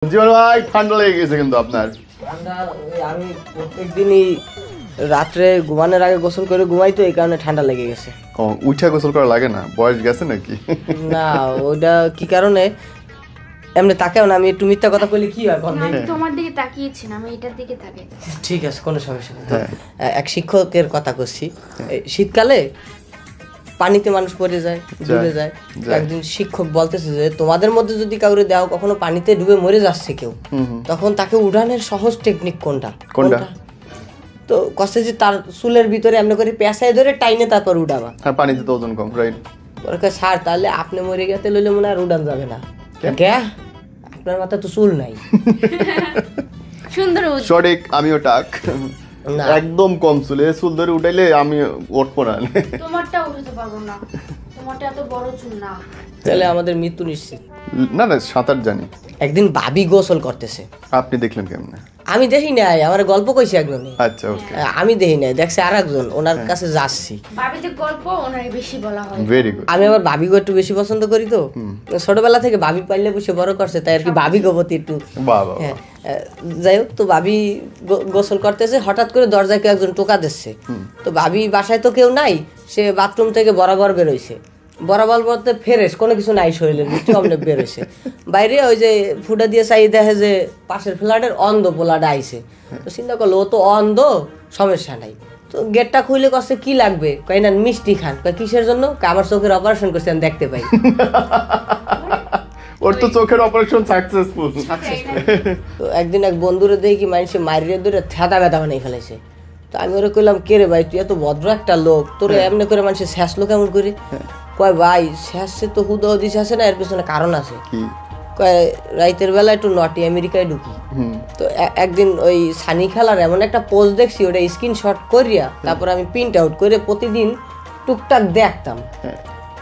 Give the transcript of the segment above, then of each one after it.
জীবন ভাই ঠান্ডা লেগে গেছে কিন্তু আপনার। ঠান্ডা আমি প্রত্যেকদিনই রাত্রে ঘুমানোর আগে গোসল করে ঘুমাই, তো এই কারণে ঠান্ডা লেগে গেছে। ও উঠে গোসল করা লাগে না? বয়স গেছে নাকি? না ওটা কি কারণে এমনি তাকাও না, আমি একটু মিথ্যা কথা বলি কি হয় বল। আমি তোমার দিকে তাকিয়েছি না, আমি এটার দিকে তাকিয়ে। ঠিক আছে, কোনো সমস্যা নেই। এক শিক্ষকের কথা করছি, শীতকালে পানিতে মানুষ পড়ে যায়, ডুবে যায়। একদিন শিক্ষক বলতেছে যে তোমাদের মধ্যে যদি কাউরে দেও কখনো পানিতে ডুবে মরে যাচ্ছে কেউ, তখন তাকে উঠানের সহজ টেকনিক কোনটা? তো কষ্ট যে তার চুলের ভিতরে এমনি করে পেঁচায় ধরে টাইনে তারপর উঠাবা। আর পানিতে তো ওজন কম, রাইট? স্যার তাহলে আপনি মরে গেতে লইলে মনে আর উড়ান যাবে না। আপনার মাথায় তো চুল নাই। সুন্দর সঠিক, আমিও টাক একদম কম চুলে, চুল ধরে উঠাইলে আমি উঠবো না। তোমারটা উঠাতে পারবো না, তোমারটা এত বড় চুল না। তাহলে আমাদের মৃত্যু নিশ্চিত। না না, সাঁতার জানি। একদিন ভাবি গোসল করতেছে, আপনি দেখলেন কেমনে? আমি দেখি নাই, আমার গল্প কইছে একজন। আচ্ছা ওকে। আমি দেখি নাই, দেখছে আর একজন, ওনার কাছে যাচ্ছি। ভাবিদের গল্প ওনার বেশি বলা হয়। Very good. আমি আবার ভাবিগো একটু বেশি পছন্দ করি, তো ছোটবেলা থেকে ভাবি পাইলে বসে বড় করছে, তাই আর কি ভাবি গোপতি একটু। বাবা যাই হোক, তো ভাবি গোসল করতেছে, হঠাৎ করে দরজায় কেউ একজন টোকা দিচ্ছে। তো ভাবি বাসায় তো কেউ নাই, সে বাথরুম থেকে বরাবর বেরোইছে। বরাবর বলতে ফ্রেশ, কোনো কিছু নাই শরীরের ভিতরে, অমনে বেরোইছে বাইরে। ওই যে ফুটা দিয়ে চাই দেখে যে পাশের ফ্ল্যাটের অন্ধ পোলাটা আইছে। তো চিন্তা করলো ও তো অন্ধ, সমস্যা নাই। তো গেটটা খুলে কষ্ট কি লাগবে, কই না মিষ্টি খান। কিসের জন্য? আমার চোখের অপারেশন করছে, আমি দেখতে পাই। ওর তো চোখের অপারেশন সাকসেসফুল। তো একদিন এক বন্ধুরে দেখি মানুষে মারিয়ে ধরে থেতা ব্যথা বানাই ফেলেছে। তো আমি ওরে কইলাম, কে রে ভাই, তুই এত ভদ্র একটা লোক, তোরে এমনি করে মানুষের শেষলো কেমন করে? কয় ভাই শেষে তো হুদহদি শেষে না, এর পেছনে কারণ আছে। কয় রাইতের বেলা একটু নটি আমেরিকায় ঢুকি। তো একদিন ওই সানি খেলার এমন একটা পোস্ট দেখছি, ওটা স্ক্রিনশট করিয়া তারপর আমি প্রিন্ট আউট করে প্রতিদিন টুকটাক দেখতাম।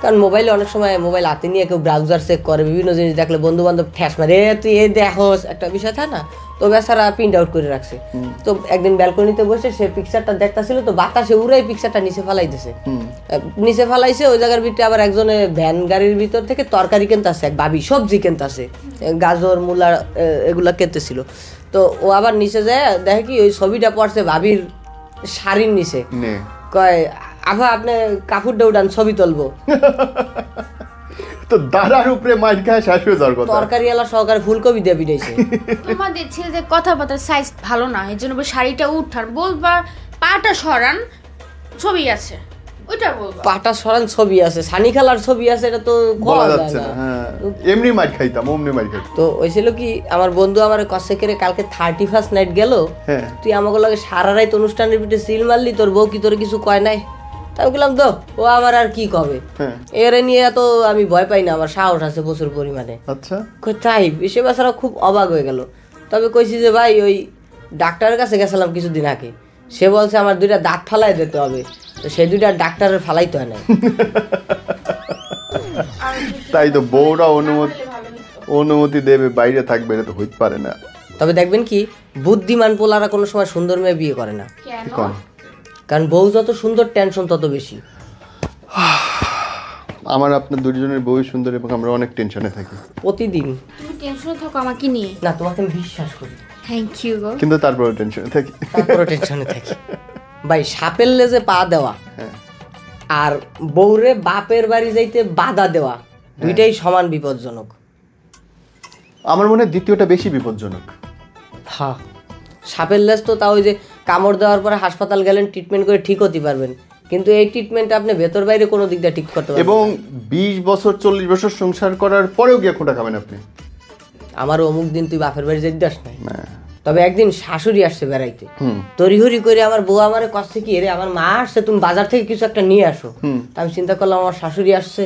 কারণ মোবাইলে অনেক সময় মোবাইল হাতে নিয়ে কেউ ব্রাউজার চেক করে, বিভিন্ন জিনিস দেখলে বন্ধু বান্ধব ঠ্যাস মারে, তুই এ দেখোস, একটা বিষয় থাকে না। তো বেচারা প্রিন্ট আউট করে রাখছে। তো একদিন ব্যালকনিতে বসে সে পিকচারটা দেখতেছিল, তো বাতাসে উড়াই পিকচারটা নিচে ফালাইতেছে। নিচে ফালাইছে, ওই জায়গার ভিতরে আবার একজনে ভ্যান গাড়ির ভিতর থেকে তরকারি কিনতেছে, এক ভাবি সবজি কিনতেছে, গাজর মূলা এগুলা কিনতেছিল। তো ও আবার নিচে যায়, দেখে কি ওই ছবিটা পড়ছে ভাবির শাড়ির নিচে। কয় আভা আপনি কাপড়টা উঠান, ছবি তুলবো। তো দাদার উপরে মাইর খায় শেষ হয়ে যাওয়ার কথা। তরকারি এলা সহকারে ফুলকপি দিয়ে বিড়াইছে। তোমাদের ছেলেদের কথাবার্তার সাইজ ভালো না, এই জন্য শাড়িটা উঠান, বলবা পাটা সরান, ছবি আছে ওইটা বলবা। পাটা সরান ছবি আছে, সানি খেলার ছবি আছে, এটা তো বলা যাচ্ছে না। এমনি মাইর খাইতাম, অমনি মাইর খাইতাম। তো হয়েছিল কি, আমার বন্ধু আমার কষ্ট করে কালকে 31st নাইট গেল, তুই আমাকে লাগে সারা রাত অনুষ্ঠানের পিঠে সিল মারলি, তোর বউ কি তোর কিছু কয় নাই? আমি বললাম তো ও আমার আর কি কবে, এরে নিয়ে এত আমি ভয় পাই না, আমার সাহস আছে প্রচুর পরিমাণে। আচ্ছা তাই সে বেচারা খুব অবাক হয়ে গেল। তবে কইছি যে ভাই ওই ডাক্তারের কাছে গেছিলাম কিছুদিন আগে, সে বলছে আমার 2টা দাঁত ফালাই দিতে হবে, তো সেই 2টা ডাক্তারের ফালাইতে হয় না। তাই তো বউরা অনুমতি দেবে, বাইরে থাকবে, এটা তো হইতে পারে না। তবে দেখবেন কি, বুদ্ধিমান পোলারা কোনো সময় সুন্দর মেয়ে বিয়ে করে না। কারণ বউ যত সুন্দর টেনশন তত বেশি। আমার আপনার দুজনের বউ সুন্দর এবং আমরা অনেক টেনশনে থাকি প্রতিদিন। তুমি টেনশনে থাকো আমাকে নিয়ে? না, তোমাকে আমি বিশ্বাস করি। থ্যাংক ইউ গো। কিন্তু তারপরে টেনশনে থাকি। ভাই সাপের লেজে পা দেওয়া আর বউরে বাপের বাড়ি যাইতে বাধা দেওয়া, দুইটাই সমান বিপজ্জনক। আমার মনে হয় দ্বিতীয়টা বেশি বিপজ্জনক। হ্যাঁ, সাপের লেজ তো তাও ওই যে কামড় দেওয়ার পরে হাসপাতাল গেলেন, ট্রিটমেন্ট করে ঠিক হতে পারবেন, কিন্তু এই ট্রিটমেন্ট আপনি ভেতর বাইরে কোনো দিক দিয়ে ঠিক করতে পারবেন। এবং 20 বছর 40 বছর সংসার করার পরেও গিয়ে খোঁটা খাবেন আপনি। আমার অমুক দিন তুই বাপের বাড়ি যেতে দাস নাই। তবে একদিন শাশুড়ি আসছে বেড়াইতে, তড়িহড়ি করে আমার বউ আমার কাছে কি রে আমার মা আসছে, তুমি বাজার থেকে কিছু একটা নিয়ে আসো। আমি চিন্তা করলাম আমার শাশুড়ি আসছে,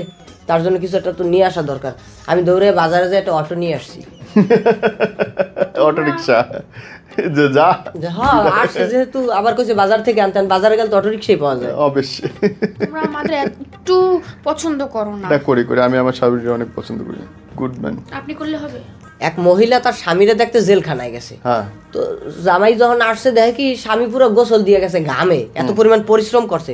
তার জন্য কিছু একটা তো নিয়ে আসা দরকার। আমি দৌড়ে বাজারে যেয়ে একটা অটো নিয়ে আসছি, অটো রিক্সা। হ্যাঁ আসছে যেহেতু, আবার কইছে বাজার থেকে আনতে, বাজারে গেলে তো অটো রিক্সাই পাওয়া যায়। অবশ্যই তোমরা আমাদের একটু পছন্দ করো না। করি আমি আমার শাশুড়ি অনেক পছন্দ করি। Good man. আপনি করলে হবে। এক মহিলা তার স্বামীরা দেখতে জেলখানায় গেছে। তো জামাই যখন আসছে দেখে কি স্বামী পুরো গোসল দিয়ে গেছে ঘামে, এত পরিমাণ পরিশ্রম করছে।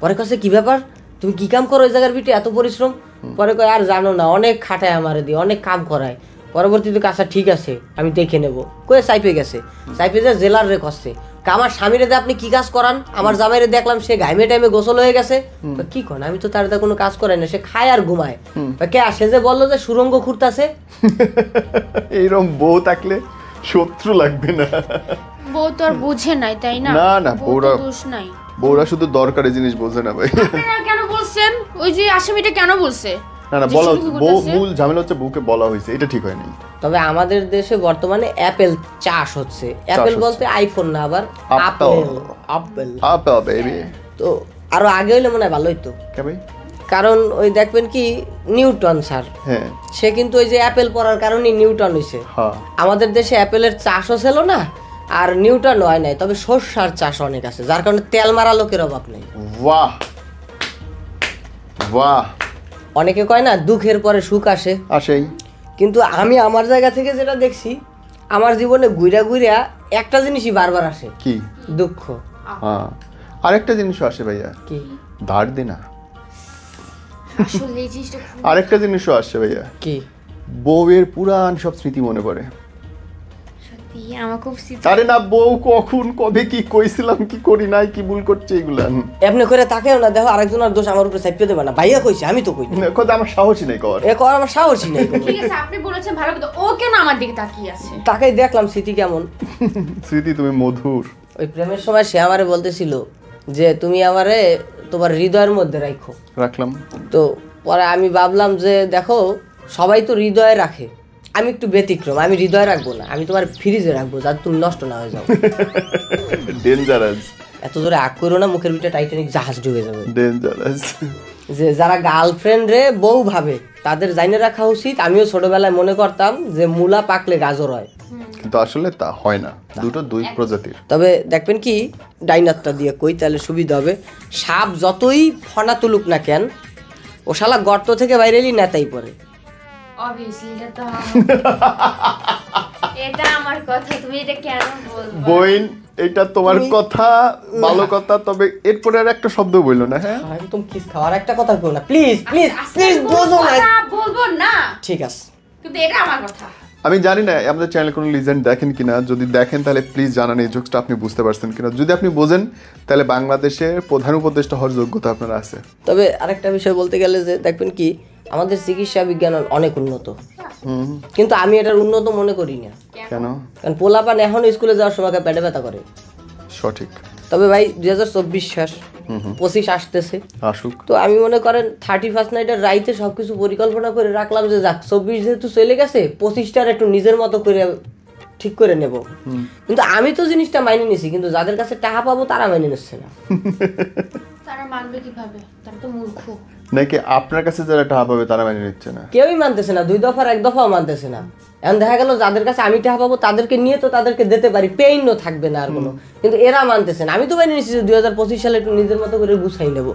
পরে কাছে কি ব্যাপার, তুমি কি কাম করো ওই জায়গার ভিতরে এত পরিশ্রম? পরে কয় আর জানো না, অনেক খাটায় আমারে দিয়ে, অনেক কাম করায়। পরবর্তীতে কাছে ঠিক আছে আমি দেখে নেব কয়ে সাইপে গেছে, সাইপে যা জেলার রে কষছে। আমার স্বামীরে আপনি কি কাজ করান? আমার জামাইরে দেখলাম সে ঘাইমে টাইমে গোসল হয়ে গেছে। কি করেন? আমি তো তার কোনো কাজ করাই না, সে খায় আর ঘুমায়। কে আসে যে বললো যে সুরঙ্গ খুঁড়তাছে। এইরকম বউ থাকলে শত্রু লাগবে না। বউ তো আর বুঝে নাই, তাই না? না না, বউরা দোষ নাই। বউরা শুধু দরকারি জিনিস বোঝে না ভাই। আপনারা কেন বলছেন? ওই যে আসামিটা কেন বলছে? না না, বলা মূল ঝামেলা হচ্ছে বউকে বলা হয়েছে, এটা ঠিক হয়নি। তবে আমাদের দেশে বর্তমানে অ্যাপেল চাষ হচ্ছে। অ্যাপেল বলতে আইফোন না, আবার আপেল। Apple apple baby. তো আরো আগে হইলে মনে হয় ভালোই তো। কে ভাই? কারণ ওই দেখবেন কি নিউটন স্যার, হ্যাঁ সে কিন্তু ওই যে অ্যাপেল পড়ার কারণে নিউটন হইছে। হ্যাঁ, আমাদের দেশে অ্যাপেলের চাষও ছিল না আর নিউটন হয় নাই, তবে সরষার চাষ অনেক আছে, যার কারণে তেল মারা লোকের অভাব নেই। বাহ বাহ। অনেকে কয় না দুঃখের পরে সুখ আসে, আসেই। কিন্তু আমি আমার জায়গা থেকে যেটা দেখছি, আমার জীবনে ঘুরা ঘুরা একটা জিনিসই বারবার আসে, কি? দুঃখ। হ্যাঁ, আরেকটা জিনিসও আসে ভাইয়া, কি? ধার দেনা। আসলে এই জিনিসটা আরেকটা জিনিসও আসে ভাইয়া, কি? বউয়ের পুরান সব স্মৃতি মনে পড়ে। সত্যি আমার খুব স্মৃতি। আরে না, বউ কখন কবে কি কইছিলাম, কি করি নাই, কি ভুল করছে, এগুলা এমনি করে তাকেও না দেখো আরেকজনের দোষ আমার উপরে চাপিয়ে দেবে না। ভাইয়া কইছে, আমি তো কই কথা, আমার সাহসই নেই কর। এ কর, আমার সাহসই নেই। ঠিক আছে, আপনি বলেছেন ভালো, কিন্তু ও কেন আমার দিকে তাকিয়ে আছে? তাকেই দেখলাম স্মৃতি কেমন। স্মৃতি তুমি মধুর। ওই প্রেমের সময় সে আমারে বলতেছিল যে তুমি আমারে তোমার হৃদয়ের মধ্যে রাখো। রাখলাম। তো পরে আমি ভাবলাম যে দেখো সবাই তো হৃদয়ে রাখে, আমি একটু ব্যতিক্রম, আমি হৃদয়ে রাখবো না, আমি তোমার ফ্রিজে রাখবো যাতে তুমি নষ্ট না হয়ে যাও। ডেঞ্জারাস। এত জোরে আগ করো না, মুখের ভিতরে টাইটানিক জাহাজ ডুবে যাবে। ডেঞ্জারাস। যে যারা গার্লফ্রেন্ড রে বউ ভাবে তাদের জাইনে রাখা উচিত। আমিও ছোটবেলায় মনে করতাম যে মূলা পাকলে গাজর হয়, কিন্তু আসলে তা হয় না, দুটো দুই প্রজাতির। তবে দেখবেন কি ডাইনারটা দিয়ে কই তাহলে সুবিধা হবে। সাপ যতই ফনা তুলুক না কেন, ও শালা গর্ত থেকে বাইরে এলি নেতাই পড়ে। অবভিয়াসলি এটা আমার কথা, তুমি এটা কেন বলবো? বইন, এটা তোমার কথা, ভালো কথা, তবে এরপরে আর একটা শব্দ বললো না। হ্যাঁ, একদম কিস খাওয়ার একটা কথা কই না, প্লিজ প্লিজ প্লিজ বোঝো না। বলবো না, ঠিক আছে, কিন্তু এটা আমার কথা। আমি জানি না আমাদের চ্যানেলে কোনো লিজেন্ড দেখেন কিনা, যদি দেখেন তাহলে প্লিজ জানান এই জোকসটা আপনি বুঝতে পারছেন কিনা। যদি আপনি বোঝেন তাহলে বাংলাদেশের প্রধান উপদেষ্টা হওয়ার যোগ্যতা আপনার আছে। তবে আরেকটা বিষয় বলতে গেলে যে দেখবেন কি আমাদের চিকিৎসা বিজ্ঞান অনেক উন্নত, কিন্তু আমি এটার উন্নত মনে করি না। কেন? কারণ পোলাপান এখন স্কুলে যাওয়ার সময় পেটে ব্যথা করে। সঠিক। তবে ভাই 2024 শেষ, 25 আসতেছে, আসুক। তো আমি মনে করেন 31 নাইটের রাইতে সবকিছু পরিকল্পনা করে রাখলাম যে যাক 24 যেহেতু চলে গেছে, 25টার একটু নিজের মতো করে ঠিক করে নেব। কিন্তু আমি তো জিনিসটা মাইনে নিছি, কিন্তু যাদের কাছে টাকা পাবো তারা মাইনে নিচ্ছে না। তারা মানবে কিভাবে? তারা তো মূর্খ। নাকি আপনার কাছে যারা টাকা পাবে তারা মেনে নিচ্ছে না? কেউই মানতেছে না, 2 দফার 1 দফাও মানতেছে না। এখন দেখা গেল যাদের কাছে আমি টাকা পাবো তাদেরকে নিয়ে তো তাদেরকে দিতে পারি, পেইনও থাকবে না আর কোনো, কিন্তু এরা মানতেছে না। আমি তো মাইনে নিচ্ছি যে 2025 সালে একটু নিজের মতো করে গুছাই নেব।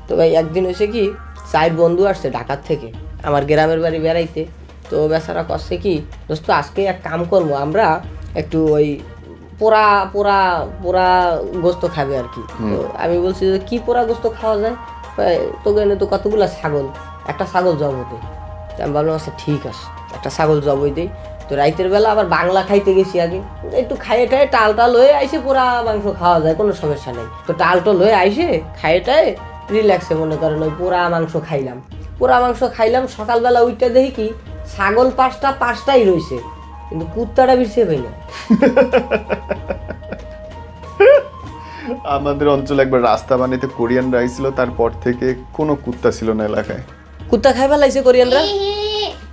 তো ভাই একদিন হয়েছে কি, 4 বন্ধু আসছে ঢাকার থেকে আমার গ্রামের বাড়ি বেড়াইতে। তো বেচারা করছে কি, দোস্ত আজকে এক কাম করবো, আমরা একটু ওই পোড়া পোড়া পোড়া গোস্ত খাবে আর কি। তো আমি বলছি যে কি পোড়া গোস্ত খাওয়া যায়? তোকে এনে তো কতগুলা ছাগল, একটা ছাগল জবই দেয়। আমি ভাবলাম আচ্ছা ঠিক আছে, একটা ছাগল জবই দেই। তো রাইতের বেলা আবার বাংলা খাইতে গেছি আগে, একটু খাইয়ে টাই টাল টাল হয়ে আইসে পোড়া মাংস খাওয়া যায়, কোনো সমস্যা নেই। তো টাল টাল হয়ে আইসে খাইয়ে টাই রিল্যাক্সে মনে করেন ওই পোড়া মাংস খাইলাম। পোড়া মাংস খাইলাম, সকালবেলা ওইটা দেখি কি ছাগল 5টাই রয়েছে, কিন্তু কুত্তাটা বিরছে পাই না। আমাদের অঞ্চলে একবার রাস্তা বানাইতে কোরিয়ানরা আইছিল, তারপর থেকে কোনো কুত্তা ছিল না এলাকায়। কুত্তা খাইবা লাইছে কোরিয়ানরা?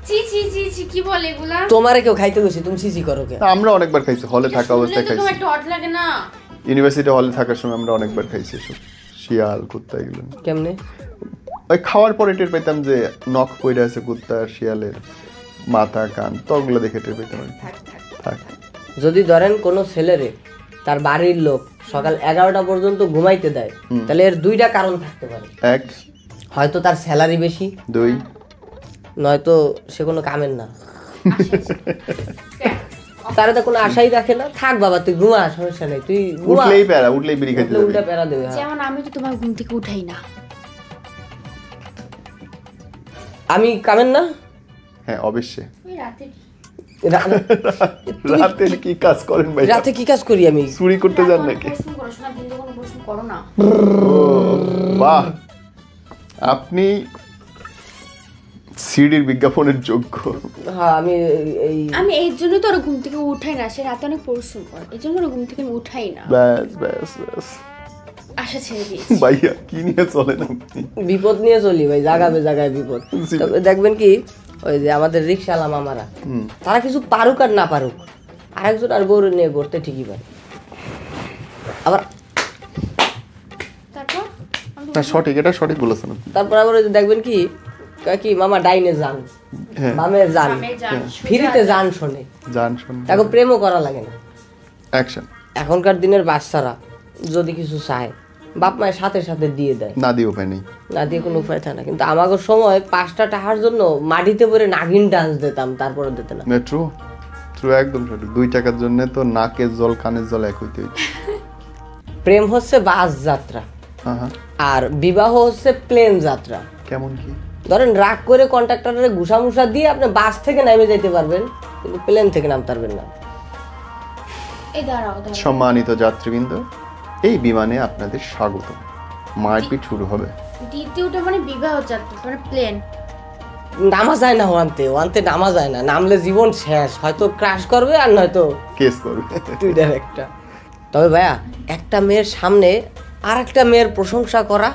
চি চি চি চি, কি বলে এগুলা? তোমারে কেউ খাইতে গেছে, তুমি চিচি করো কে? আমরা অনেকবার খাইছি, হলে থাকা অবস্থায় খাইছি। তোমার ডট লাগে না? ইউনিভার্সিটি হলে থাকার সময় আমরা অনেকবার খাইছি এসব শিয়াল কুত্তা এগুলো। কেমনে? ওই খাওয়ার পরে টের পেতাম যে নখ পড়ে আছে কুত্তার, শিয়ালের মাথা কান, তো ওগুলো দেখে টের পেতাম আর কি। থাক। যদি ধরেন কোনো ছেলেরে তার বাড়ির লোক সকাল 11টা পর্যন্ত ঘুমাইতে দেয়, তাহলে এর 2টা কারণ থাকতে পারে। 1, হয়তো তার স্যালারি বেশি, 2, নয়তো সে কোনো কামের না, তারা তো কোনো আশাই রাখে না। থাক বাবা তুই ঘুমা, সমস্যা নেই, তুই ঘুমা, উঠলেই বিড়ি খাইতে যাবি। উল্টা প্যারা দেবে। যেমন আমি তো তোমার ঘুম থেকে উঠাই না। আমি কামের না, হ্যাঁ অবশ্যই। ওই রাতে রাতে কি কাজ করেন ভাই? রাতে কি কাজ করি আমি? চুরি করতে যান নাকি? প্রশ্ন করো শোনা, দিন কোনো প্রশ্ন করো না। বাহ, আপনি সিডির বিজ্ঞাপনের যোগ্য। হ্যাঁ আমি আমি এই জন্য তো ওর ঘুম থেকে উঠাই না, সে রাতে অনেক পরিশ্রম করে, এই জন্য ওর ঘুম থেকে আমি উঠাই না। ব্যাস ব্যাস ব্যাস আশা ছেড়ে দিয়েছি। ভাইয়া কি নিয়ে চলেন আপনি? বিপদ নিয়ে চলি ভাই, জায়গায় জায়গায় বিপদ। তবে দেখবেন কি ওই যে আমাদের রিক্সাওয়ালা মামারা, তারা কিছু পারুক আর না পারুক, আরেকজন আর গরু নিয়ে ঘুরতে ঠিকই পারে। আবার তারপর না সঠিক, এটা সঠিক বলেছেন আপনি। তারপর আবার ওই যে দেখবেন কি কয় কি মামা ডাইনে যান বামে যান, আমি জানি ফ্রিতে যান শোনে, জান শুন তাকে প্রেমও করা লাগে না। অ্যাকশন। এখনকার দিনের বাচ্চারা যদি কিছু চায় বাপ মায়ের সাথে সাথে দিয়ে দেয়, না দিয়ে উপায় নেই। না দিয়ে কোনো উপায় থাকে না। কিন্তু আমাদের সময় 5টা টাকার জন্য মাটিতে পরে নাগিন ডান্স দিতাম, তারপরে দিতে না। ট্রু ট্রু, একদম সঠিক। 2 টাকার জন্য তো নাকের জল কানের জল এক হইতে হইতে। প্রেম হচ্ছে বাস যাত্রা, হ্যাঁ, আর বিবাহ হচ্ছে প্লেন যাত্রা। কেমন কি? ধরেন রাগ করে কন্ট্রাক্টরের ঘুষামুষা দিয়ে আপনি বাস থেকে নেমে যেতে পারবেন, কিন্তু প্লেন থেকে নামতে পারবেন না। এই দাঁড়াও দাঁড়াও, সম্মানিত যাত্রীবৃন্দ, এই বিমানে আপনাদের স্বাগত। মারপিট শুরু হবে। দ্বিতীয়টা মানে বিবাহ যাত্রা মানে প্লেন। নামা যায় না ওয়ানতে নামা যায় না, নামলে জীবন শেষ, হয়তো ক্রাশ করবে আর নয়তো কেস করবে। টুইটার একটা। তবে ভাইয়া একটা মেয়ের সামনে আর একটা মেয়ের প্রশংসা করা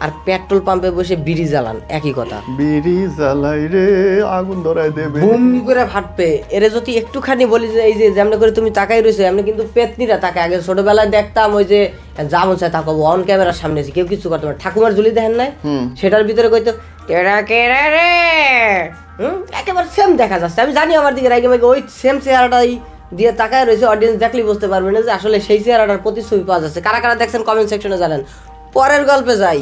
আর পেট্রোল পাম্পে বসে বিড়ি জ্বালান একই কথা। বিড়ি জ্বালাই রে আগুন ধরায় দেবে। বুম করে ফাটবে। এরে যদি একটুখানি বলি যে এই যে যেমন করে তুমি তাকাই রয়েছো, এমনি কিন্তু পেতনিরা তাকে আগে ছোটবেলায় দেখতাম ওই যে যেমন চাই তাকাবো অন ক্যামেরার সামনে এসে কেউ কিছু করতে পারে। ঠাকুমার ঝুলি দেখেন নাই, সেটার ভিতরে কইতো কেরা কেরা রে, একেবারে সেম দেখা যাচ্ছে। আমি জানি আমার দিকে রাগে মাগে ওই সেম চেহারাটাই দিয়ে তাকায় রয়েছে, অডিয়েন্স দেখলেই বুঝতে পারবে না যে আসলে সেই চেহারাটার প্রতিচ্ছবি পাওয়া যাচ্ছে। কারা কারা দেখছেন কমেন্ট সেকশনে জানেন। পরের গল্পে যাই।